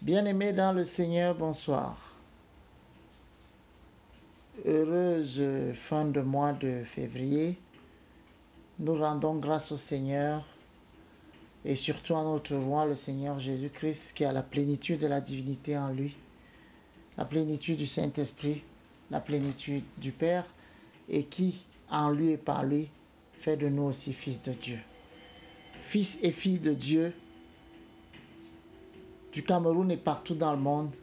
Bien-aimés dans le Seigneur, bonsoir. Heureuse fin de mois de février. Nous rendons grâce au Seigneur et surtout à notre roi, le Seigneur Jésus-Christ, qui a la plénitude de la divinité en lui, la plénitude du Saint-Esprit, la plénitude du Père, et qui, en lui et par lui, fait de nous aussi fils de Dieu. Fils et filles de Dieu, du Cameroun et partout dans le monde,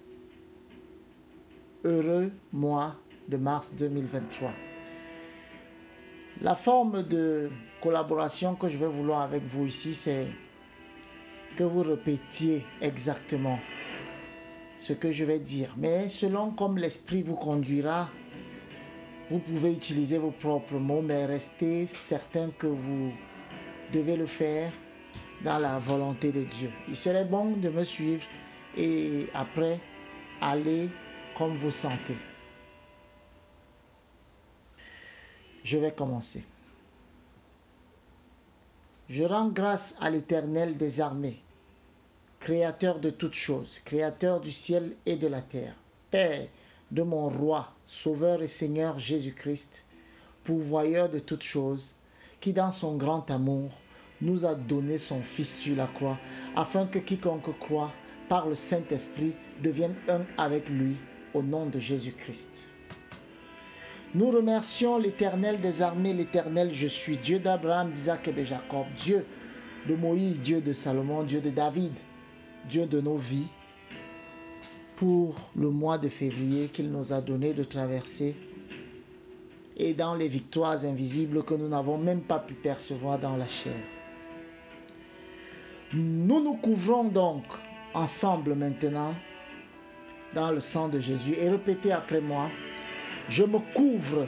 heureux mois de mars 2023. La forme de collaboration que je vais vouloir avec vous ici, c'est que vous répétiez exactement ce que je vais dire. Mais selon comme l'Esprit vous conduira, vous pouvez utiliser vos propres mots, mais restez certain que vous devez le faire dans la volonté de Dieu. Il serait bon de me suivre et après, aller comme vous sentez. Je vais commencer. Je rends grâce à l'Éternel des armées, Créateur de toutes choses, Créateur du ciel et de la terre, Père de mon roi, Sauveur et Seigneur Jésus-Christ, pourvoyeur de toutes choses, qui dans son grand amour nous a donné son Fils sur la croix, afin que quiconque croit par le Saint-Esprit devienne un avec lui, au nom de Jésus-Christ. Nous remercions l'Éternel des armées, l'Éternel, je suis Dieu d'Abraham, d'Isaac et de Jacob, Dieu de Moïse, Dieu de Salomon, Dieu de David, Dieu de nos vies, pour le mois de février qu'il nous a donné de traverser et dans les victoires invisibles que nous n'avons même pas pu percevoir dans la chair. Nous nous couvrons donc ensemble maintenant dans le sang de Jésus et répétez après moi: je me couvre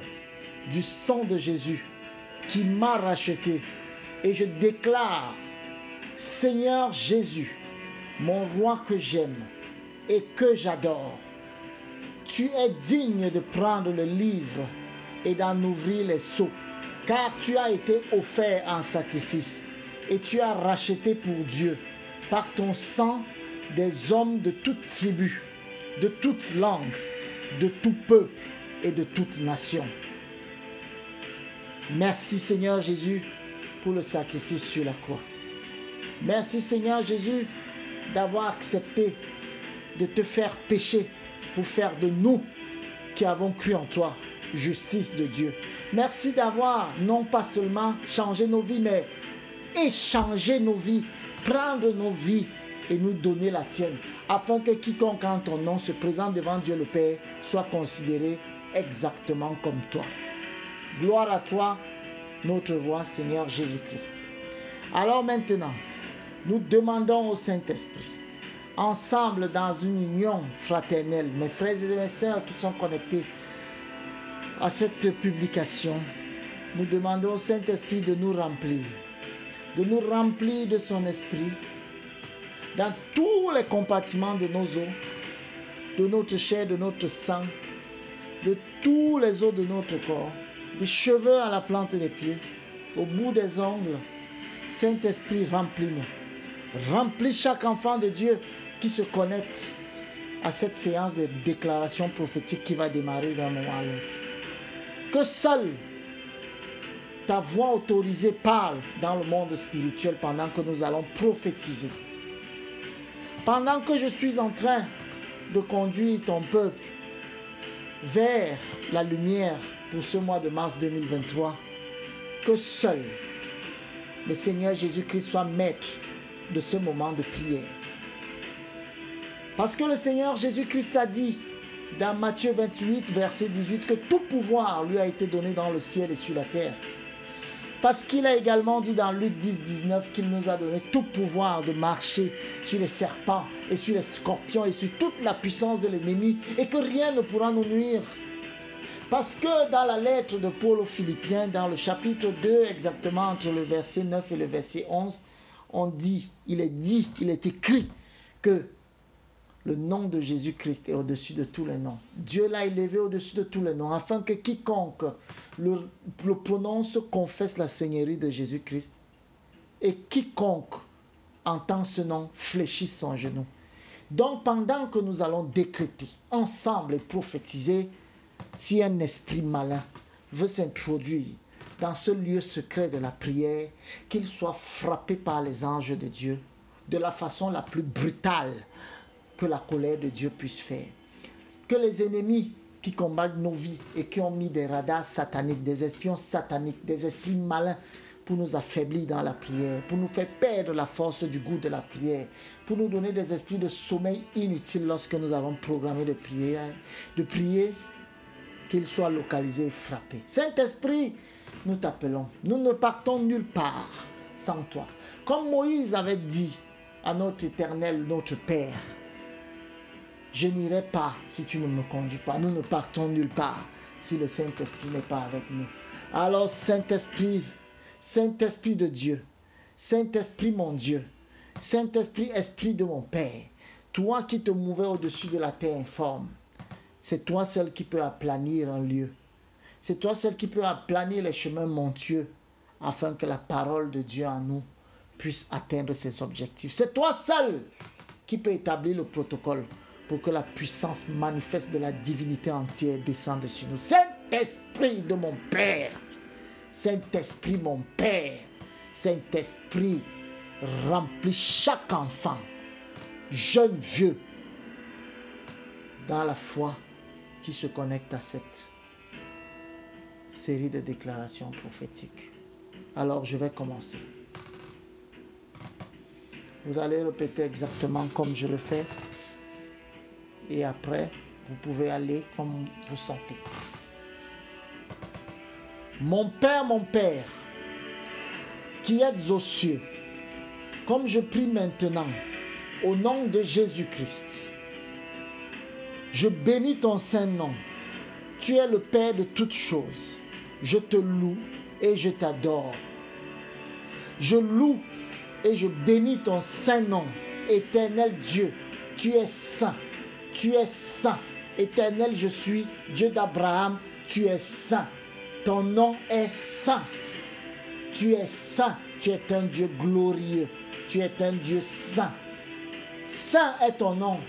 du sang de Jésus qui m'a racheté et je déclare: Seigneur Jésus, mon roi que j'aime et que j'adore, tu es digne de prendre le livre et d'en ouvrir les sceaux, car tu as été offert en sacrifice et tu as racheté pour Dieu par ton sang des hommes de toute tribu, de toute langue, de tout peuple et de toute nation. Merci Seigneur Jésus pour le sacrifice sur la croix. Merci Seigneur Jésus d'avoir accepté de te faire pécher pour faire de nous qui avons cru en toi justice de Dieu. Merci d'avoir non pas seulement changé nos vies, mais échangé nos vies, prendre nos vies et nous donner la tienne, afin que quiconque en ton nom se présente devant Dieu le Père soit considéré exactement comme toi. Gloire à toi, notre roi Seigneur Jésus-Christ. Alors maintenant, nous demandons au Saint-Esprit, ensemble dans une union fraternelle, mes frères et mes sœurs qui sont connectés à cette publication, nous demandons au Saint-Esprit de nous remplir de son esprit dans tous les compartiments de nos os, de notre chair, de notre sang, de tous les os de notre corps, des cheveux à la plante des pieds, au bout des ongles. Saint-Esprit, remplis-nous. Remplis chaque enfant de Dieu qui se connecte à cette séance de déclaration prophétique qui va démarrer d'un moment à l'autre. Que seule ta voix autorisée parle dans le monde spirituel pendant que nous allons prophétiser. Pendant que je suis en train de conduire ton peuple vers la lumière pour ce mois de mars 2023, que seul le Seigneur Jésus-Christ soit maître de ce moment de prière. Parce que le Seigneur Jésus-Christ a dit dans Matthieu 28, verset 18, que tout pouvoir lui a été donné dans le ciel et sur la terre. Parce qu'il a également dit dans Luc 10, 19 qu'il nous a donné tout pouvoir de marcher sur les serpents et sur les scorpions et sur toute la puissance de l'ennemi et que rien ne pourra nous nuire. Parce que dans la lettre de Paul aux Philippiens, dans le chapitre 2, exactement entre le verset 9 et le verset 11, il est écrit que le nom de Jésus-Christ est au-dessus de tous les noms. Dieu l'a élevé au-dessus de tous les noms, afin que quiconque le prononce confesse la seigneurie de Jésus-Christ, et quiconque entend ce nom fléchisse son genou. Donc pendant que nous allons décréter ensemble et prophétiser, si un esprit malin veut s'introduire dans ce lieu secret de la prière, qu'il soit frappé par les anges de Dieu de la façon la plus brutale que la colère de Dieu puisse faire. Que les ennemis qui combattent nos vies et qui ont mis des radars sataniques, des espions sataniques, des esprits malins pour nous affaiblir dans la prière, pour nous faire perdre la force du goût de la prière, pour nous donner des esprits de sommeil inutiles lorsque nous avons programmé de prier, qu'ils soient localisés et frappés. Saint-Esprit, nous t'appelons. Nous ne partons nulle part sans toi. Comme Moïse avait dit à notre Éternel, notre Père, je n'irai pas si tu ne me conduis pas. Nous ne partons nulle part si le Saint-Esprit n'est pas avec nous. Alors Saint-Esprit, Saint-Esprit de Dieu, Saint-Esprit mon Dieu, Saint-Esprit, Esprit de mon Père, toi qui te mouvais au-dessus de la terre informe, c'est toi seul qui peux aplanir un lieu. C'est toi seul qui peux aplanir les chemins montueux afin que la parole de Dieu en nous puisse atteindre ses objectifs. C'est toi seul qui peux établir le protocole pour que la puissance manifeste de la divinité entière descende sur nous. Saint-Esprit de mon Père, Saint-Esprit mon Père, Saint-Esprit remplis chaque enfant, jeune, vieux, dans la foi qui se connecte à cette série de déclarations prophétiques. Alors je vais commencer. Vous allez répéter exactement comme je le fais. Et après, vous pouvez aller comme vous sentez. Mon Père, qui êtes aux cieux, comme je prie maintenant, au nom de Jésus-Christ, je bénis ton saint nom. Tu es le Père de toutes choses. Je te loue et je t'adore. Je loue et je bénis ton saint nom, éternel Dieu. Tu es saint. Tu es saint. Éternel, je suis Dieu d'Abraham. Tu es saint. Ton nom est saint. Tu es saint. Tu es un Dieu glorieux. Tu es un Dieu saint. Saint est ton nom.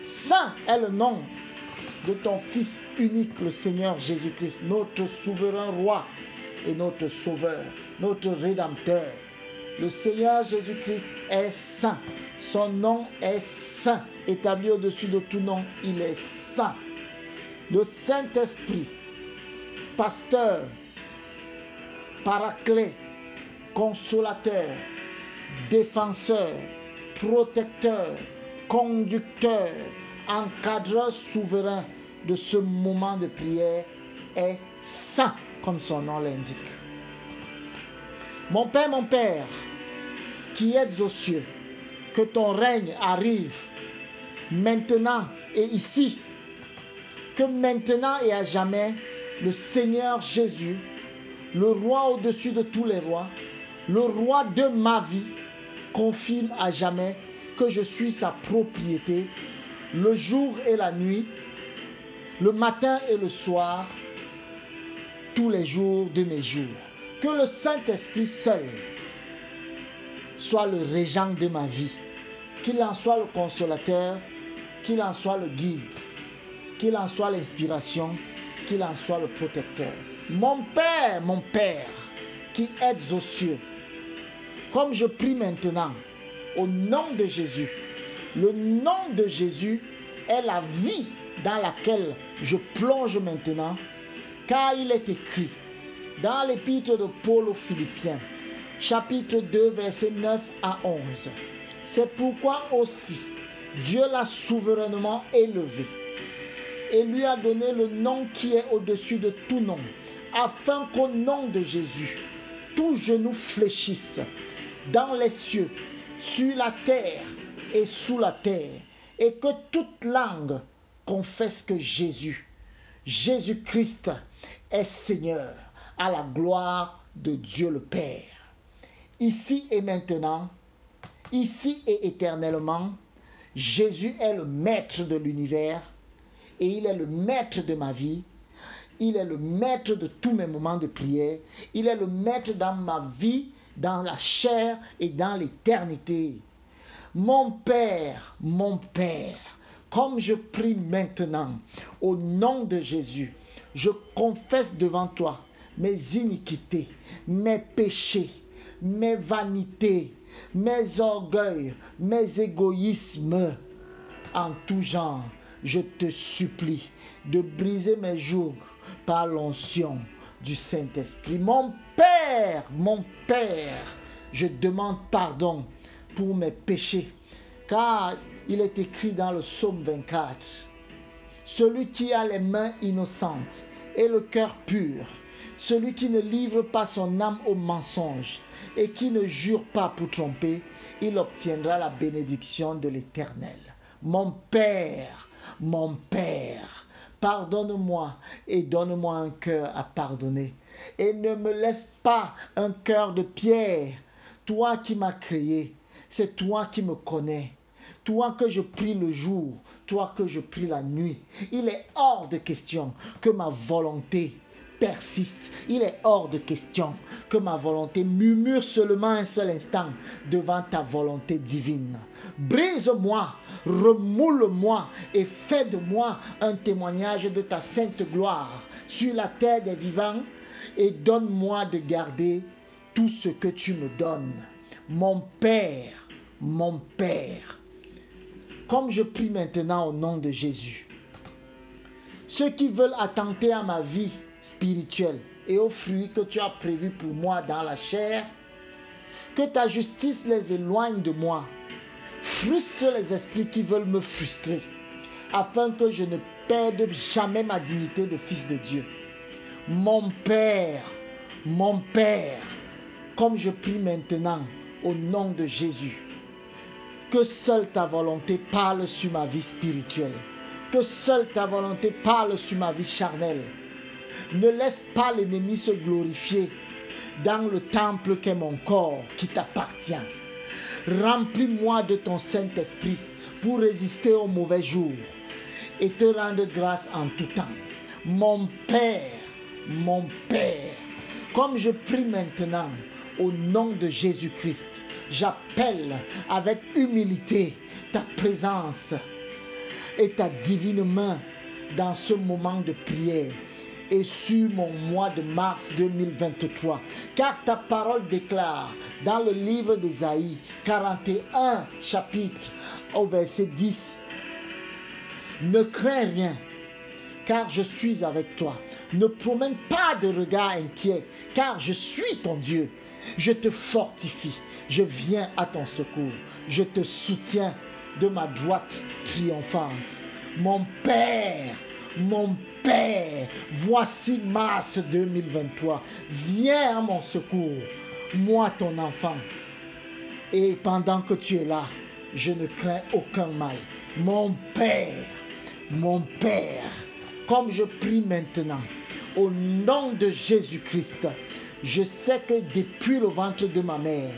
Saint est le nom de ton Fils unique, le Seigneur Jésus-Christ, notre souverain roi et notre sauveur, notre rédempteur. Le Seigneur Jésus-Christ est saint. Son nom est saint. Établi au-dessus de tout nom, il est saint. Le Saint-Esprit, pasteur, paraclet, consolateur, défenseur, protecteur, conducteur, encadreur souverain de ce moment de prière est saint, comme son nom l'indique. Mon Père, qui êtes aux cieux, que ton règne arrive maintenant et ici, que maintenant et à jamais, le Seigneur Jésus, le roi au-dessus de tous les rois, le roi de ma vie, confirme à jamais que je suis sa propriété, le jour et la nuit, le matin et le soir, tous les jours de mes jours. Que le Saint-Esprit seul soit le régent de ma vie, qu'il en soit le consolateur, qu'il en soit le guide, qu'il en soit l'inspiration, qu'il en soit le protecteur. Mon Père, qui êtes aux cieux, comme je prie maintenant, au nom de Jésus. Le nom de Jésus est la vie dans laquelle je plonge maintenant, car il est écrit dans l'épître de Paul aux Philippiens, chapitre 2, versets 9 à 11. C'est pourquoi aussi Dieu l'a souverainement élevé et lui a donné le nom qui est au-dessus de tout nom, afin qu'au nom de Jésus, tout genou fléchisse dans les cieux, sur la terre et sous la terre, et que toute langue confesse que Jésus-Christ est Seigneur, à la gloire de Dieu le Père. Ici et maintenant, ici et éternellement, Jésus est le maître de l'univers et il est le maître de ma vie. Il est le maître de tous mes moments de prière. Il est le maître dans ma vie, dans la chair et dans l'éternité. Mon Père, comme je prie maintenant, au nom de Jésus, je confesse devant toi mes iniquités, mes péchés, mes vanités, mes orgueils, mes égoïsmes en tout genre. Je te supplie de briser mes jougs par l'onction du Saint-Esprit. Mon Père, je demande pardon pour mes péchés, car il est écrit dans le psaume 24, celui qui a les mains innocentes et le cœur pur, celui qui ne livre pas son âme au mensonge et qui ne jure pas pour tromper, il obtiendra la bénédiction de l'Éternel. Mon Père, pardonne-moi et donne-moi un cœur à pardonner. Et ne me laisse pas un cœur de pierre. Toi qui m'as créé, c'est toi qui me connais. Toi que je prie le jour, toi que je prie la nuit. Il est hors de question que ma volonté persiste. Il est hors de question que ma volonté murmure seulement un seul instant devant ta volonté divine. Brise-moi, remoule-moi et fais de moi un témoignage de ta sainte gloire sur la terre des vivants et donne-moi de garder tout ce que tu me donnes. Mon Père, comme je prie maintenant au nom de Jésus, ceux qui veulent attenter à ma vie spirituelle et aux fruits que tu as prévus pour moi dans la chair, que ta justice les éloigne de moi. Frustre les esprits qui veulent me frustrer, afin que je ne perde jamais ma dignité de fils de Dieu. Mon Père, comme je prie maintenant au nom de Jésus, que seule ta volonté parle sur ma vie spirituelle, que seule ta volonté parle sur ma vie charnelle. Ne laisse pas l'ennemi se glorifier dans le temple qu'est mon corps qui t'appartient. Remplis-moi de ton Saint-Esprit pour résister aux mauvais jours et te rendre grâce en tout temps. Mon Père, comme je prie maintenant au nom de Jésus-Christ, j'appelle avec humilité ta présence et ta divine main dans ce moment de prière et sur mon mois de mars 2023. Car ta parole déclare dans le livre d'Ésaïe 41, chapitre au verset 10, « Ne crains rien, car je suis avec toi. Ne promène pas de regard inquiet, car je suis ton Dieu. Je te fortifie, je viens à ton secours. Je te soutiens de ma droite triomphante. Mon Père, voici mars 2023. Viens à mon secours, moi ton enfant. Et pendant que tu es là, je ne crains aucun mal. Mon Père, comme je prie maintenant, au nom de Jésus-Christ, je sais que depuis le ventre de ma mère,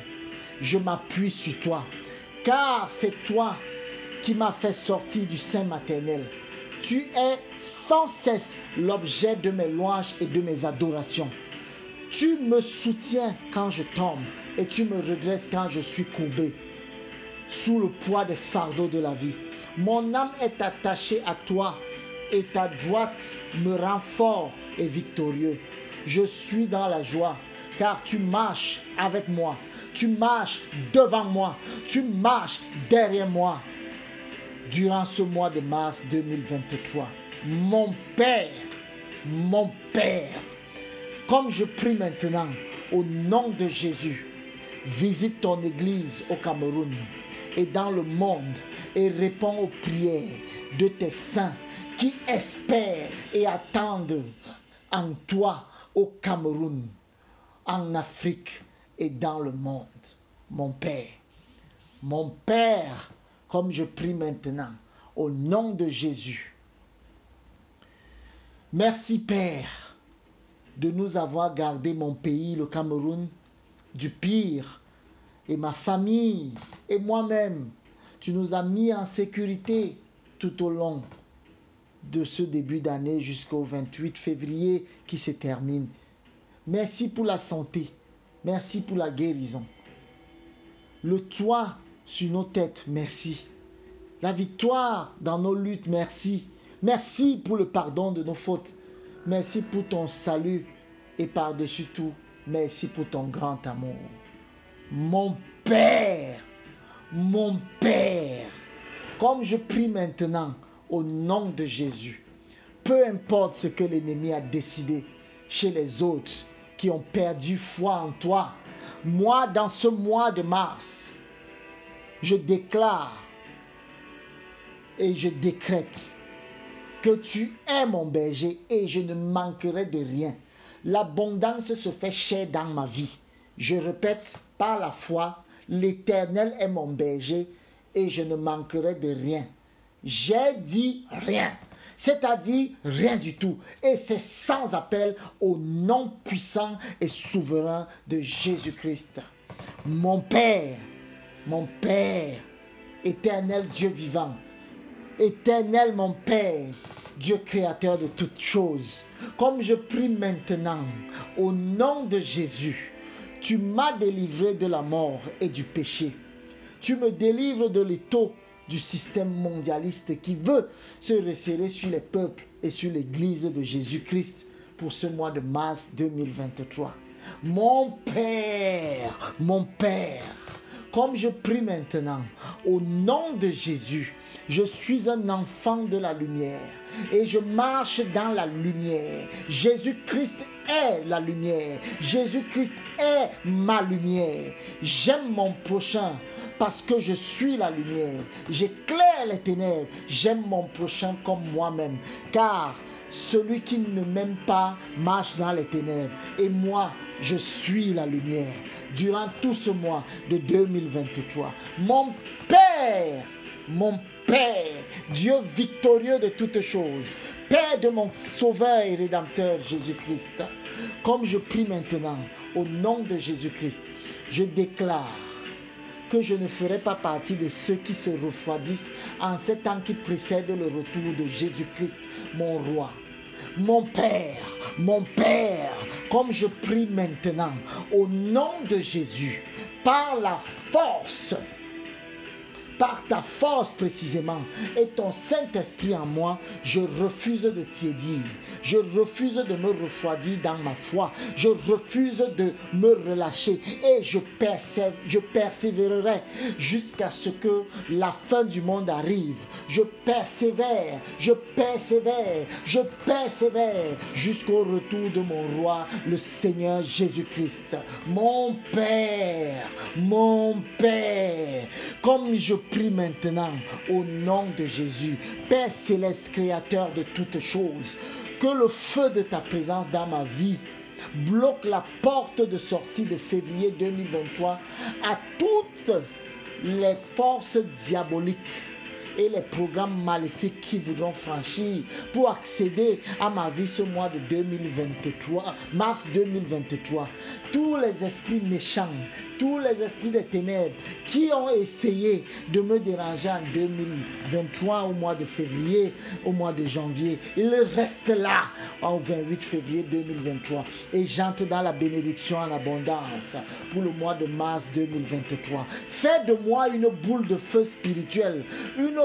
je m'appuie sur toi, car c'est toi qui m'as fait sortir du sein maternel. Tu es sans cesse l'objet de mes louanges et de mes adorations. Tu me soutiens quand je tombe et tu me redresses quand je suis courbé sous le poids des fardeaux de la vie. Mon âme est attachée à toi et ta droite me rend fort et victorieux. Je suis dans la joie car tu marches avec moi, tu marches devant moi, tu marches derrière moi durant ce mois de mars 2023. Mon Père, comme je prie maintenant au nom de Jésus, visite ton église au Cameroun et dans le monde et réponds aux prières de tes saints qui espèrent et attendent en toi au Cameroun, en Afrique et dans le monde. Mon Père, comme je prie maintenant au nom de Jésus. Merci Père de nous avoir gardé mon pays, le Cameroun, du pire, et ma famille et moi-même. Tu nous as mis en sécurité tout au long de ce début d'année jusqu'au 28 février qui se termine. Merci pour la santé. Merci pour la guérison. Le toit sur nos têtes, merci. La victoire dans nos luttes, merci. Merci pour le pardon de nos fautes. Merci pour ton salut et par-dessus tout, merci pour ton grand amour. Mon Père, comme je prie maintenant au nom de Jésus, peu importe ce que l'ennemi a décidé chez les autres qui ont perdu foi en toi, moi, dans ce mois de mars, je déclare et je décrète que tu es mon berger et je ne manquerai de rien. L'abondance se fait chair dans ma vie. Je répète, par la foi, l'Éternel est mon berger et je ne manquerai de rien. J'ai dit rien, c'est-à-dire rien du tout. Et c'est sans appel au nom puissant et souverain de Jésus-Christ. Mon Père, éternel Dieu vivant, éternel mon Père, Dieu créateur de toutes choses, comme je prie maintenant, au nom de Jésus, tu m'as délivré de la mort et du péché. Tu me délivres de l'étau du système mondialiste qui veut se resserrer sur les peuples et sur l'Église de Jésus-Christ pour ce mois de mars 2023. Mon Père, comme je prie maintenant, au nom de Jésus, je suis un enfant de la lumière et je marche dans la lumière. Jésus-Christ est la lumière. Jésus-Christ est ma lumière. J'aime mon prochain parce que je suis la lumière. J'éclaire les ténèbres. J'aime mon prochain comme moi-même. Car celui qui ne m'aime pas marche dans les ténèbres. Et moi, je suis la lumière. Durant tout ce mois de 2023, mon Père, Dieu victorieux de toutes choses, Père de mon Sauveur et Rédempteur Jésus-Christ, comme je prie maintenant au nom de Jésus-Christ, je déclare que je ne ferai pas partie de ceux qui se refroidissent en ces temps qui précèdent le retour de Jésus-Christ, mon roi. Mon Père, comme je prie maintenant, au nom de Jésus, par la force, par ta force précisément, et ton Saint-Esprit en moi, je refuse de tiédir, je refuse de me refroidir dans ma foi, je refuse de me relâcher et je persévérerai jusqu'à ce que la fin du monde arrive. Je persévère jusqu'au retour de mon roi, le Seigneur Jésus-Christ. Mon Père, comme je prie maintenant au nom de Jésus, Père céleste, créateur de toutes choses, que le feu de ta présence dans ma vie bloque la porte de sortie de février 2023 à toutes les forces diaboliques et les programmes maléfiques qui voudront franchir pour accéder à ma vie ce mois de 2023, mars 2023. Tous les esprits méchants, tous les esprits des ténèbres qui ont essayé de me déranger en 2023 au mois de février, au mois de janvier, ils restent là au 28 février 2023 et j'entre dans la bénédiction en abondance pour le mois de mars 2023. Fais de moi une boule de feu spirituelle, une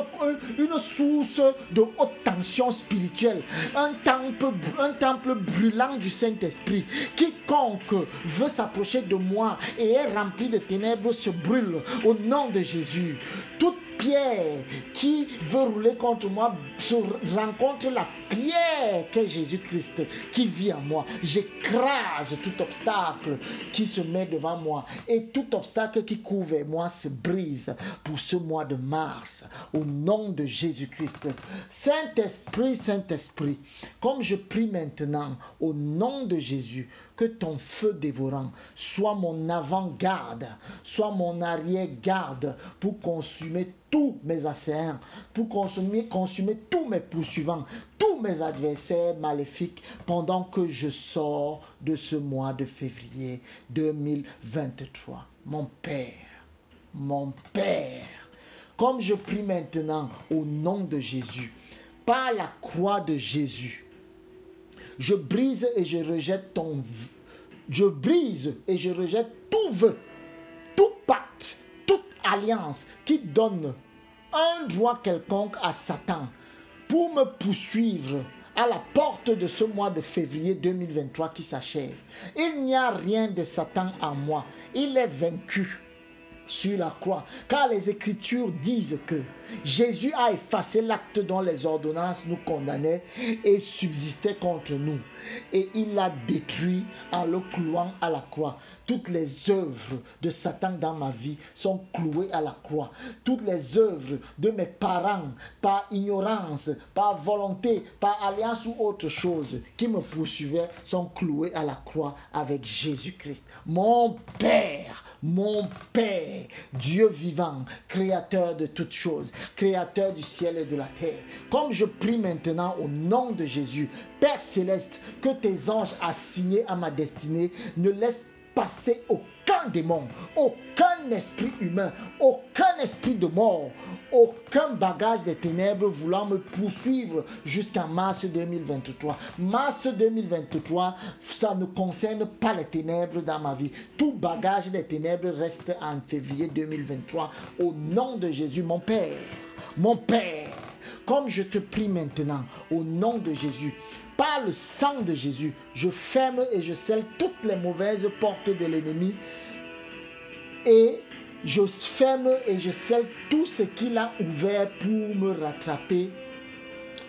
source de haute tension spirituelle, un temple brûlant du Saint-Esprit. Quiconque veut s'approcher de moi et est rempli de ténèbres se brûle au nom de Jésus. Toute pierre qui veut rouler contre moi se rencontre la pierre qu'est Jésus-Christ qui vit en moi. J'écrase tout obstacle qui se met devant moi et tout obstacle qui couvre moi se brise pour ce mois de mars au nom de Jésus-Christ. Saint-Esprit, comme je prie maintenant au nom de Jésus, que ton feu dévorant soit mon avant-garde, soit mon arrière-garde pour consumer tous mes assaillants, pour consumer tous mes poursuivants, tous mes adversaires maléfiques pendant que je sors de ce mois de février 2023. Mon Père, comme je prie maintenant au nom de Jésus, par la croix de Jésus, je brise et je rejette tout vœu, tout pacte, toute alliance qui donne un droit quelconque à Satan pour me poursuivre à la porte de ce mois de février 2023 qui s'achève. Il n'y a rien de Satan en moi. Il est vaincu sur la croix, car les Écritures disent que Jésus a effacé l'acte dont les ordonnances nous condamnaient et subsistaient contre nous, et il l'a détruit en le clouant à la croix. Toutes les œuvres de Satan dans ma vie sont clouées à la croix. Toutes les œuvres de mes parents, par ignorance, par volonté, par alliance ou autre chose, qui me poursuivaient, sont clouées à la croix avec Jésus-Christ. Mon Père, Dieu vivant, créateur de toutes choses, créateur du ciel et de la terre. Comme je prie maintenant au nom de Jésus, Père céleste, que tes anges assignés à ma destinée ne laissent passer aucun démon, aucun esprit humain, aucun esprit de mort, aucun bagage des ténèbres voulant me poursuivre jusqu'en mars 2023. Mars 2023, ça ne concerne pas les ténèbres dans ma vie. Tout bagage des ténèbres reste en février 2023. Au nom de Jésus, mon Père, comme je te prie maintenant, au nom de Jésus, par le sang de Jésus, je ferme et je scelle toutes les mauvaises portes de l'ennemi et je ferme et je scelle tout ce qu'il a ouvert pour me rattraper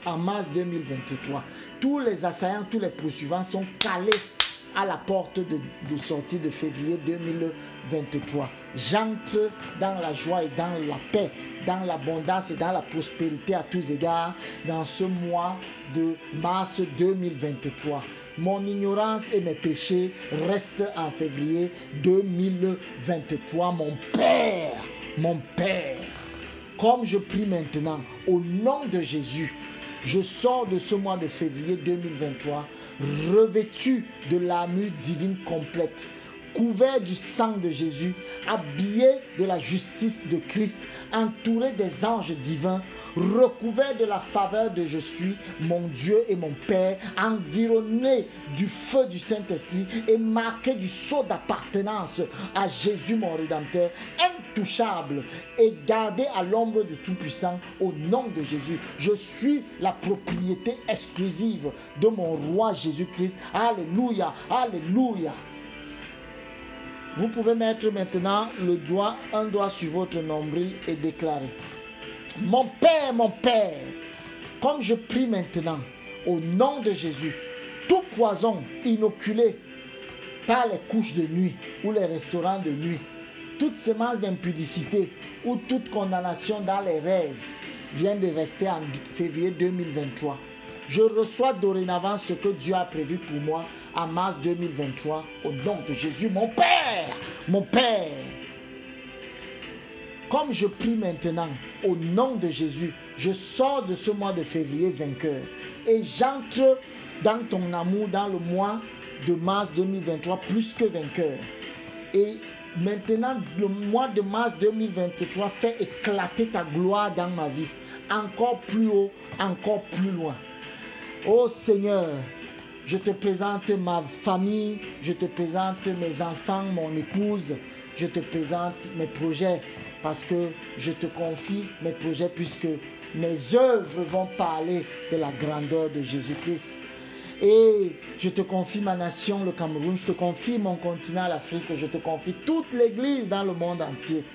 en mars 2023. Tous les assaillants, tous les poursuivants sont calés à la porte de sortie de février 2023. J'entre dans la joie et dans la paix, dans l'abondance et dans la prospérité à tous égards dans ce mois de mars 2023. Mon ignorance et mes péchés restent en février 2023. Mon Père, comme je prie maintenant au nom de Jésus, je sors de ce mois de février 2023 revêtu de l'armure divine complète, couvert du sang de Jésus, habillé de la justice de Christ, entouré des anges divins, recouvert de la faveur de je suis, mon Dieu et mon Père, environné du feu du Saint-Esprit et marqué du sceau d'appartenance à Jésus mon Rédempteur, intouchable et gardé à l'ombre du Tout-Puissant au nom de Jésus. Je suis la propriété exclusive de mon roi Jésus-Christ. Alléluia, alléluia. Vous pouvez mettre maintenant un doigt sur votre nombril et déclarer: mon Père, comme je prie maintenant, au nom de Jésus, tout poison inoculé par les couches de nuit ou les restaurants de nuit, toute semence d'impudicité ou toute condamnation dans les rêves vient de rester en février 2023. Je reçois dorénavant ce que Dieu a prévu pour moi en mars 2023 au nom de Jésus. Mon Père, comme je prie maintenant au nom de Jésus, je sors de ce mois de février vainqueur et j'entre dans ton amour dans le mois de mars 2023 plus que vainqueur. Et maintenant, le mois de mars 2023 fait éclater ta gloire dans ma vie, encore plus haut, encore plus loin. Oh Seigneur, je te présente ma famille, je te présente mes enfants, mon épouse, je te présente mes projets parce que je te confie mes projets puisque mes œuvres vont parler de la grandeur de Jésus-Christ. Et je te confie ma nation, le Cameroun, je te confie mon continent, l'Afrique, je te confie toute l'Église dans le monde entier,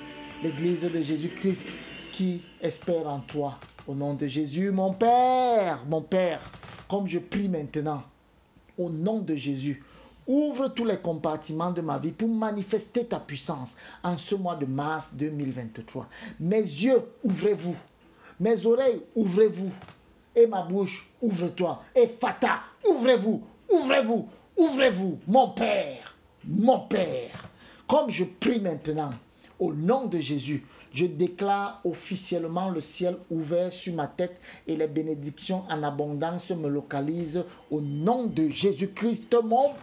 l'Église de Jésus-Christ qui espère en toi. Au nom de Jésus, mon Père, comme je prie maintenant, au nom de Jésus, ouvre tous les compartiments de ma vie pour manifester ta puissance en ce mois de mars 2023. Mes yeux, ouvrez-vous. Mes oreilles, ouvrez-vous. Et ma bouche, ouvre-toi. Et Fata, ouvrez-vous, ouvrez-vous, ouvrez-vous. Mon Père, comme je prie maintenant, au nom de Jésus, je déclare officiellement le ciel ouvert sur ma tête et les bénédictions en abondance me localisent au nom de Jésus-Christ, mon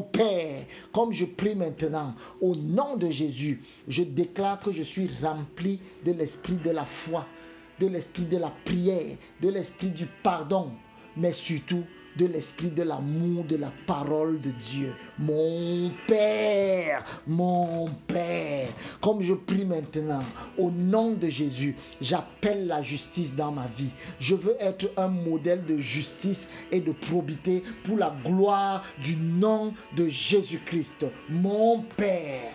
Père, comme je prie maintenant, au nom de Jésus, je déclare que je suis rempli de l'esprit de la foi, de l'esprit de la prière, de l'esprit du pardon, mais surtout de l'esprit, de l'amour, de la parole de Dieu. Mon Père, comme je prie maintenant, au nom de Jésus, j'appelle la justice dans ma vie. Je veux être un modèle de justice et de probité pour la gloire du nom de Jésus-Christ. Mon Père,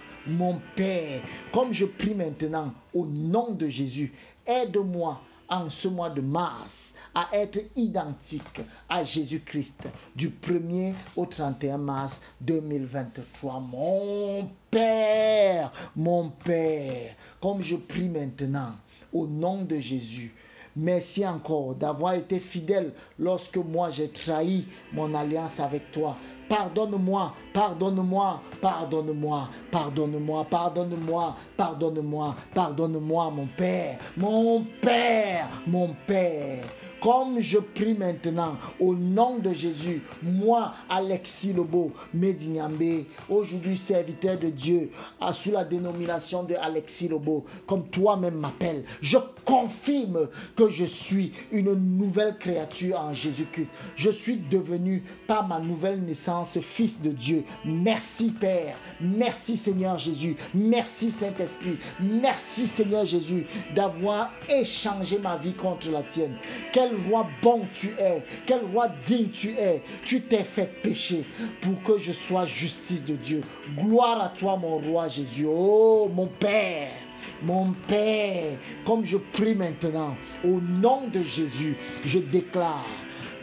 comme je prie maintenant au nom de Jésus, aide-moi en ce mois de mars à être identique à Jésus-Christ du 1er au 31 mars 2023. Mon Père, comme je prie maintenant au nom de Jésus, merci encore d'avoir été fidèle lorsque moi j'ai trahi mon alliance avec toi. Pardonne-moi, pardonne-moi, pardonne-moi, pardonne-moi, pardonne-moi, pardonne-moi, pardonne-moi, mon Père, mon Père, mon Père. Comme je prie maintenant au nom de Jésus, moi, Alexis Lobo, Medignambé, aujourd'hui serviteur de Dieu, sous la dénomination de Alexis Lobo, comme toi-même m'appelles, je confirme que je suis une nouvelle créature en Jésus-Christ. Je suis devenu par ma nouvelle naissance fils de Dieu. Merci Père, merci Seigneur Jésus, merci Saint-Esprit, merci Seigneur Jésus d'avoir échangé ma vie contre la tienne. Quel roi bon tu es, quel roi digne tu es. Tu t'es fait pécher pour que je sois justice de Dieu. Gloire à toi mon roi Jésus. Oh mon Père, comme je prie maintenant, au nom de Jésus, je déclare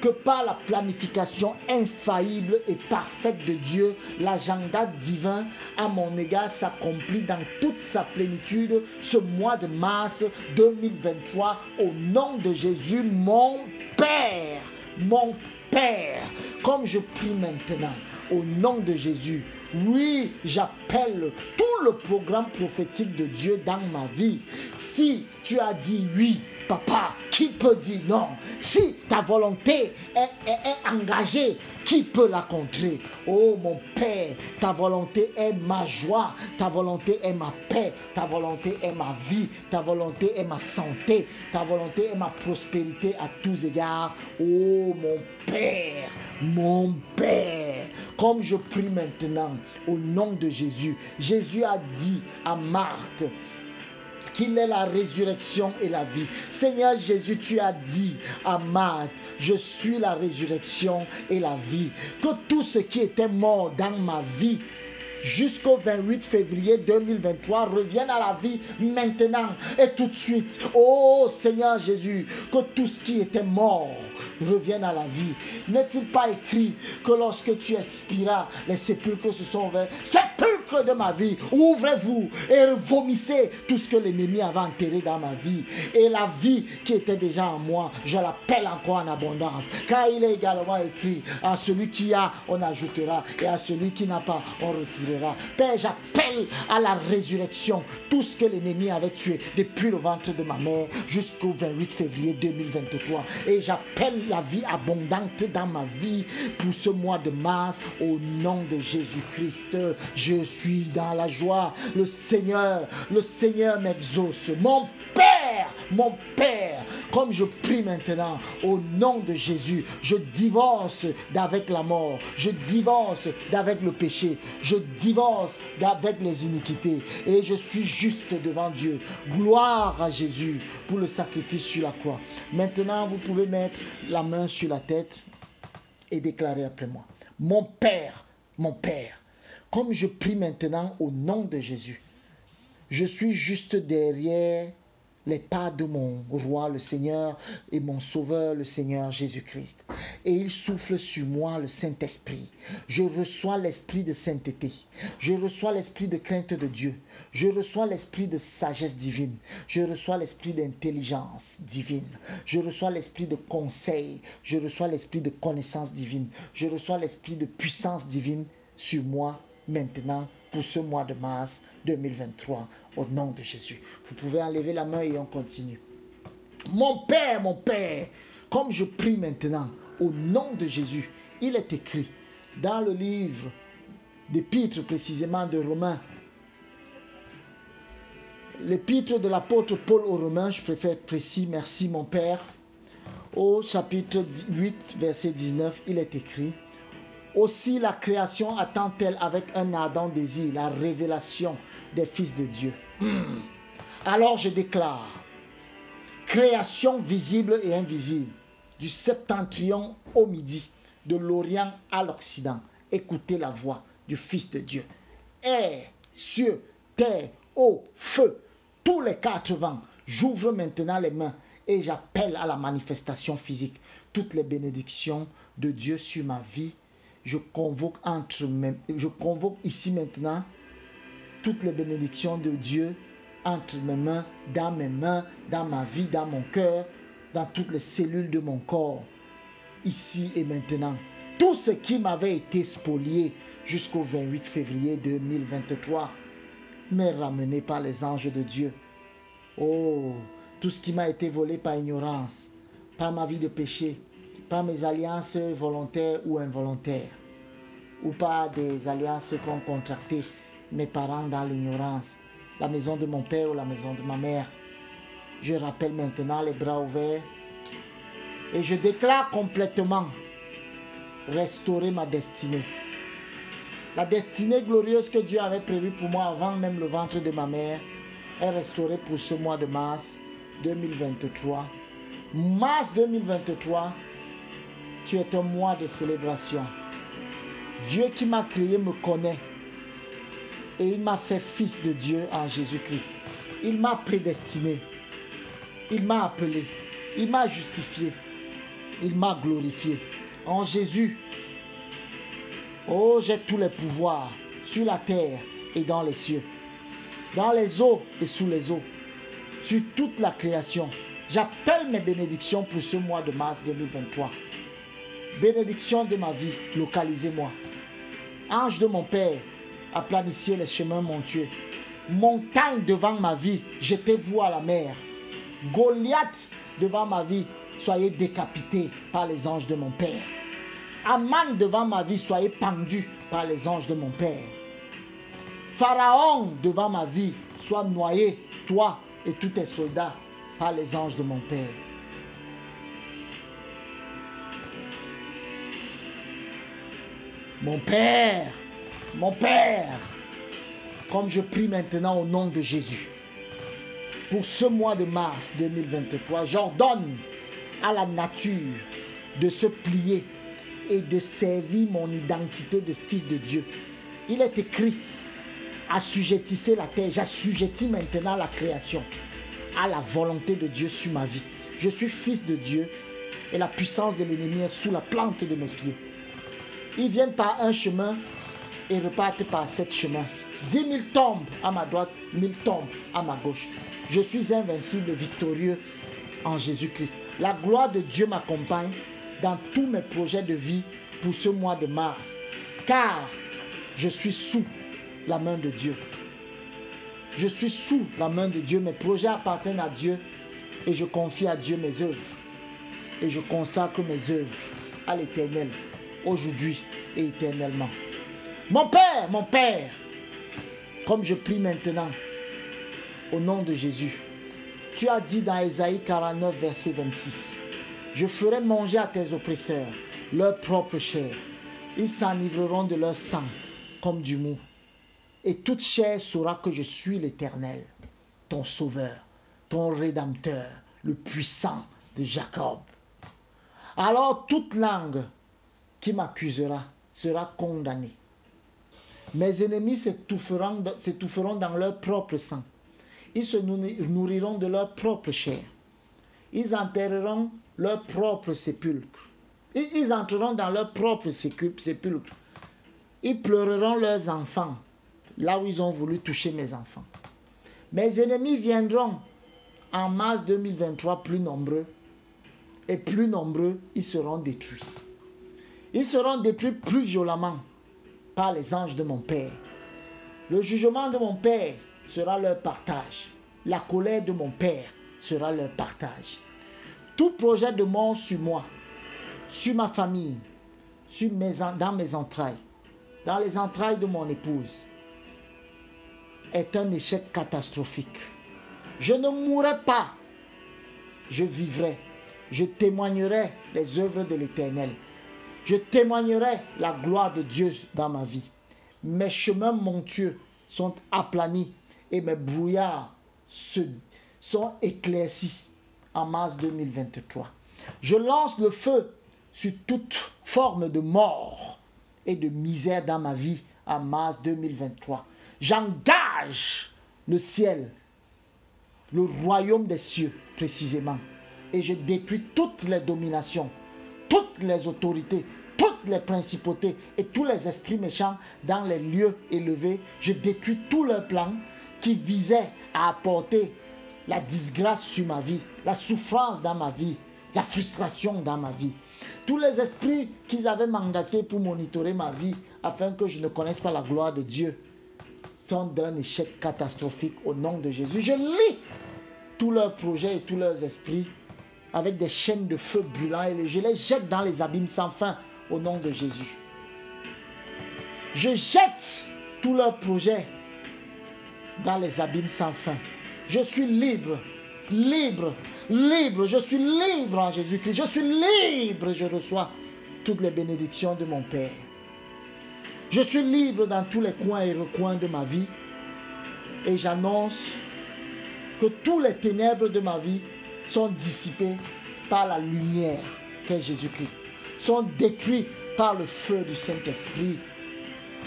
que par la planification infaillible et parfaite de Dieu, l'agenda divin à mon égard s'accomplit dans toute sa plénitude ce mois de mars 2023 au nom de Jésus, mon Père, comme je prie maintenant au nom de Jésus, oui, j'appelle tout le programme prophétique de Dieu dans ma vie. Si tu as dit oui, papa, qui peut dire non? Si ta volonté est engagée, qui peut la contrer? Oh mon Père, ta volonté est ma joie, ta volonté est ma paix, ta volonté est ma vie, ta volonté est ma santé, ta volonté est ma prospérité à tous égards. Oh mon Père, comme je prie maintenant au nom de Jésus, Jésus a dit à Marthe qu'il est la résurrection et la vie. Seigneur Jésus, tu as dit à Marthe, je suis la résurrection et la vie. Que tout ce qui était mort dans ma vie jusqu'au 28 février 2023 revienne à la vie maintenant et tout de suite. Oh Seigneur Jésus, que tout ce qui était mort revienne à la vie. N'est-il pas écrit que lorsque tu expiras, les sépulcres se sont ouverts? Sépulcre de ma vie, ouvrez-vous et vomissez tout ce que l'ennemi avait enterré dans ma vie. Et la vie qui était déjà en moi, je l'appelle encore en abondance. Car il est également écrit, à celui qui a, on ajoutera, et à celui qui n'a pas, on retirera. Père, j'appelle à la résurrection tout ce que l'ennemi avait tué depuis le ventre de ma mère jusqu'au 28 février 2023. Et j'appelle la vie abondante dans ma vie pour ce mois de mars au nom de Jésus-Christ. Je suis dans la joie. Le Seigneur m'exauce. Mon Père, comme je prie maintenant au nom de Jésus, je divorce d'avec la mort, je divorce d'avec le péché, je divorce d'avec les iniquités et je suis juste devant Dieu. Gloire à Jésus pour le sacrifice sur la croix. Maintenant, vous pouvez mettre la main sur la tête et déclarer après moi. Mon Père, comme je prie maintenant au nom de Jésus, je suis juste derrière les pas de mon roi, le Seigneur, et mon sauveur, le Seigneur Jésus-Christ. Et il souffle sur moi le Saint-Esprit. Je reçois l'esprit de sainteté. Je reçois l'esprit de crainte de Dieu. Je reçois l'esprit de sagesse divine. Je reçois l'esprit d'intelligence divine. Je reçois l'esprit de conseil. Je reçois l'esprit de connaissance divine. Je reçois l'esprit de puissance divine sur moi maintenant pour ce mois de mars 2023 au nom de Jésus. Vous pouvez enlever la main et on continue. Mon Père, comme je prie maintenant au nom de Jésus, il est écrit dans le livre d'Épître précisément de Romains, l'épître de l'apôtre Paul aux Romains, je préfère être précis, merci mon Père. Au chapitre 8, verset 19, il est écrit: aussi la création attend-elle avec un ardent désir la révélation des fils de Dieu. Alors je déclare, création visible et invisible, du septentrion au midi, de l'Orient à l'Occident, écoutez la voix du Fils de Dieu. Air, cieux, terre, eau, feu, tous les quatre vents, j'ouvre maintenant les mains et j'appelle à la manifestation physique toutes les bénédictions de Dieu sur ma vie. Je convoque ici maintenant toutes les bénédictions de Dieu entre mes mains, dans ma vie, dans mon cœur, dans toutes les cellules de mon corps, ici et maintenant. Tout ce qui m'avait été spolié jusqu'au 28 février 2023 m'est ramené par les anges de Dieu. Oh, tout ce qui m'a été volé par ignorance, par ma vie de péché, par mes alliances volontaires ou involontaires, ou par des alliances qu'ont contractées mes parents dans l'ignorance, la maison de mon père ou la maison de ma mère. Je rappelle maintenant les bras ouverts et je déclare complètement restaurer ma destinée. La destinée glorieuse que Dieu avait prévue pour moi avant même le ventre de ma mère est restaurée pour ce mois de mars 2023. Mars 2023, tu es un mois de célébration. Dieu qui m'a créé me connaît et il m'a fait fils de Dieu en Jésus-Christ. Il m'a prédestiné, il m'a appelé, il m'a justifié, il m'a glorifié. En Jésus, oh, j'ai tous les pouvoirs sur la terre et dans les cieux, dans les eaux et sous les eaux, sur toute la création. J'appelle mes bénédictions pour ce mois de mars 2023. Bénédiction de ma vie, localisez-moi. Ange de mon Père, aplanissez les chemins montueux. Montagne devant ma vie, jetez-vous à la mer. Goliath devant ma vie, soyez décapités par les anges de mon Père. Aman devant ma vie, soyez pendus par les anges de mon Père. Pharaon devant ma vie, sois noyé, toi et tous tes soldats, par les anges de mon Père. Mon Père, comme je prie maintenant au nom de Jésus, pour ce mois de mars 2023, j'ordonne à la nature de se plier et de servir mon identité de fils de Dieu. Il est écrit, assujettissez la terre. J'assujettis maintenant la création à la volonté de Dieu sur ma vie. Je suis fils de Dieu et la puissance de l'ennemi est sous la plante de mes pieds. Ils viennent par un chemin et repartent par 7 chemins. 10 000 tombent à ma droite, 1000 tombent à ma gauche. Je suis invincible, victorieux en Jésus-Christ. La gloire de Dieu m'accompagne dans tous mes projets de vie pour ce mois de mars, car je suis sous la main de Dieu. Je suis sous la main de Dieu. Mes projets appartiennent à Dieu et je confie à Dieu mes œuvres. Et je consacre mes œuvres à l'Éternel, aujourd'hui et éternellement. Mon Père, comme je prie maintenant, au nom de Jésus, tu as dit dans Ésaïe 49, verset 26, je ferai manger à tes oppresseurs leur propre chair. Ils s'enivreront de leur sang comme du mou. Et toute chair saura que je suis l'Éternel, ton Sauveur, ton Rédempteur, le puissant de Jacob. Alors toute langue qui m'accusera sera condamnée. Mes ennemis s'étoufferont dans leur propre sang. Ils se nourriront de leur propre chair. Ils enterreront leur propre sépulcre. Ils entreront dans leur propre sépulcre. Ils pleureront leurs enfants, là où ils ont voulu toucher mes enfants. Mes ennemis viendront en mars 2023 plus nombreux. Et plus nombreux, ils seront détruits. Ils seront détruits plus violemment par les anges de mon Père. Le jugement de mon Père sera leur partage. La colère de mon Père sera leur partage. Tout projet de mort sur moi, sur ma famille, dans mes entrailles, dans les entrailles de mon épouse, est un échec catastrophique. Je ne mourrai pas, je vivrai Je témoignerai les œuvres de l'Éternel. Je témoignerai la gloire de Dieu dans ma vie. Mes chemins montueux sont aplanis et mes brouillards sont éclaircis en mars 2023. Je lance le feu sur toute forme de mort et de misère dans ma vie en mars 2023. J'engage le ciel, le royaume des cieux précisément, et je détruis toutes les dominations, toutes les autorités, toutes les principautés et tous les esprits méchants dans les lieux élevés. Je détruis tous leurs plans qui visaient à apporter la disgrâce sur ma vie, la souffrance dans ma vie, la frustration dans ma vie. Tous les esprits qu'ils avaient mandatés pour monitorer ma vie afin que je ne connaisse pas la gloire de Dieu sont d'un échec catastrophique au nom de Jésus. Je lis tous leurs projets et tous leurs esprits avec des chaînes de feu brûlant et je les jette dans les abîmes sans fin au nom de Jésus. Je jette tous leurs projets dans les abîmes sans fin. Je suis libre, libre, libre. Je suis libre en Jésus-Christ. Je suis libre. Je reçois toutes les bénédictions de mon Père. Je suis libre dans tous les coins et recoins de ma vie. Et j'annonce que tous les ténèbres de ma vie sont dissipés par la lumière qu'est Jésus-Christ. Sont détruits par le feu du Saint-Esprit.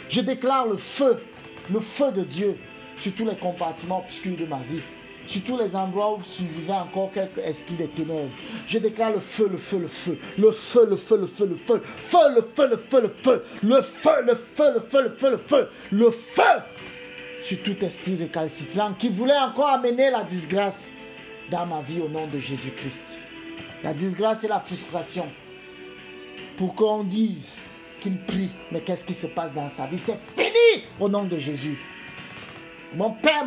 Je déclare le feu de Dieu sur tous les compartiments obscurs de ma vie, sur tous les endroits où survivait encore quelques esprits des ténèbres. Je déclare le feu, le feu, le feu, le feu, le feu, le feu, le feu, feu, le feu, le feu, le feu, le feu, le feu, le feu, le feu, le feu, le feu sur tout esprit récalcitrant qui voulait encore amener la disgrâce dans ma vie au nom de Jésus-Christ. La disgrâce et la frustration pour qu'on dise qu'il prie, mais qu'est-ce qui se passe dans sa vie? C'est fini au nom de Jésus. Mon Père,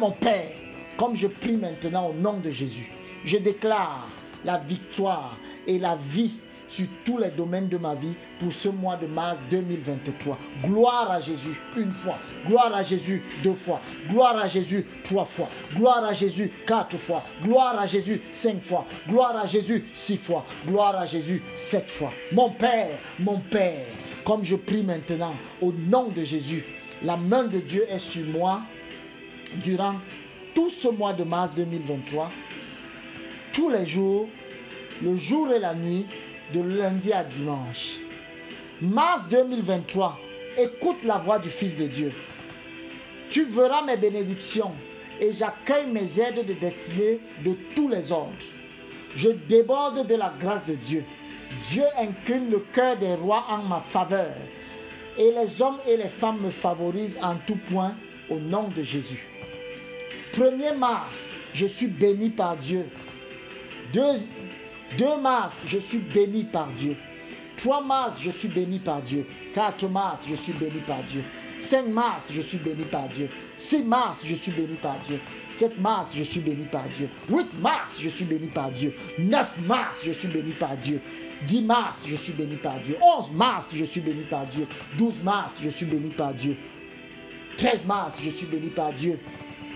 comme je prie maintenant au nom de Jésus, je déclare la victoire et la vie sur tous les domaines de ma vie pour ce mois de mars 2023. Gloire à Jésus une fois, gloire à Jésus deux fois, gloire à Jésus trois fois, gloire à Jésus quatre fois, gloire à Jésus cinq fois, gloire à Jésus six fois, gloire à Jésus sept fois. Mon Père, comme je prie maintenant au nom de Jésus, la main de Dieu est sur moi durant tout ce mois de mars 2023, tous les jours, le jour et la nuit, de lundi à dimanche. Mars 2023, écoute la voix du Fils de Dieu. Tu verras mes bénédictions et j'accueille mes aides de destinée de tous les ordres. Je déborde de la grâce de Dieu. Dieu incline le cœur des rois en ma faveur et les hommes et les femmes me favorisent en tout point au nom de Jésus. 1er mars, je suis béni par Dieu. 2 mars, je suis béni par Dieu. 3 mars, je suis béni par Dieu. 4 mars, je suis béni par Dieu. 5 mars, je suis béni par Dieu. 6 mars, je suis béni par Dieu. 7 mars, je suis béni par Dieu. 8 mars, je suis béni par Dieu. 9 mars, je suis béni par Dieu. 10 mars, je suis béni par Dieu. 11 mars, je suis béni par Dieu. 12 mars, je suis béni par Dieu. 13 mars, je suis béni par Dieu.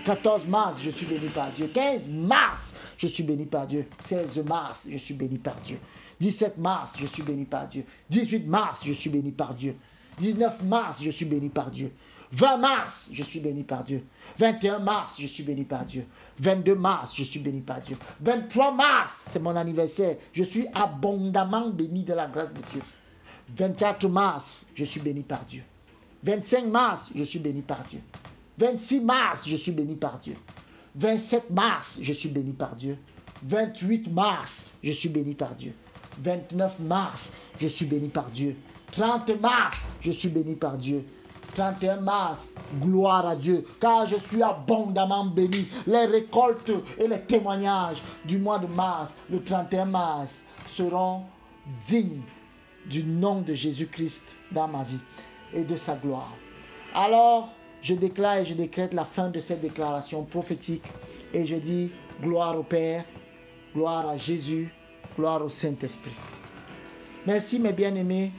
14 mars, je suis béni par Dieu. 15 mars, je suis béni par Dieu. 16 mars, je suis béni par Dieu. 17 mars, je suis béni par Dieu. 18 mars, je suis béni par Dieu. 19 mars, je suis béni par Dieu. 20 mars, je suis béni par Dieu. 21 mars, je suis béni par Dieu. 22 mars, je suis béni par Dieu. 23 mars, c'est mon anniversaire. Je suis abondamment béni de la grâce de Dieu. 24 mars, je suis béni par Dieu. 25 mars, je suis béni par Dieu. 26 mars, je suis béni par Dieu. 27 mars, je suis béni par Dieu. 28 mars, je suis béni par Dieu. 29 mars, je suis béni par Dieu. 30 mars, je suis béni par Dieu. 31 mars, gloire à Dieu, car je suis abondamment béni. Les récoltes et les témoignages du mois de mars, le 31 mars, seront dignes du nom de Jésus-Christ dans ma vie et de sa gloire. Alors, je déclare et je décrète la fin de cette déclaration prophétique et je dis gloire au Père, gloire à Jésus, gloire au Saint-Esprit. Merci mes bien-aimés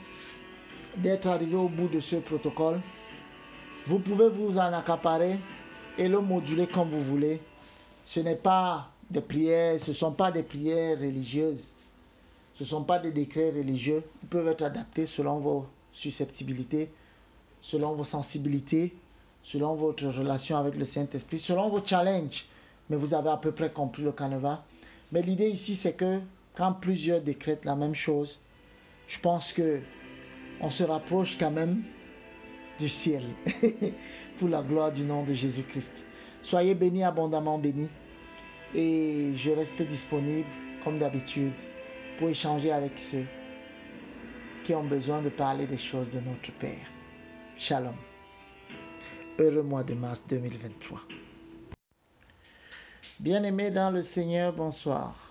d'être arrivés au bout de ce protocole. Vous pouvez vous en accaparer et le moduler comme vous voulez. Ce n'est pas des prières, ce ne sont pas des prières religieuses. Ce ne sont pas des décrets religieux. Ils peuvent être adaptés selon vos susceptibilités, selon vos sensibilités, selon votre relation avec le Saint-Esprit, selon vos challenges. Mais vous avez à peu près compris le canevas. Mais l'idée ici, c'est que quand plusieurs décrètent la même chose, je pense que on se rapproche quand même du ciel pour la gloire du nom de Jésus-Christ. Soyez bénis, abondamment bénis. Et je reste disponible, comme d'habitude, pour échanger avec ceux qui ont besoin de parler des choses de notre Père. Shalom. Heureux mois de mars 2023. Bien-aimés dans le Seigneur, bonsoir.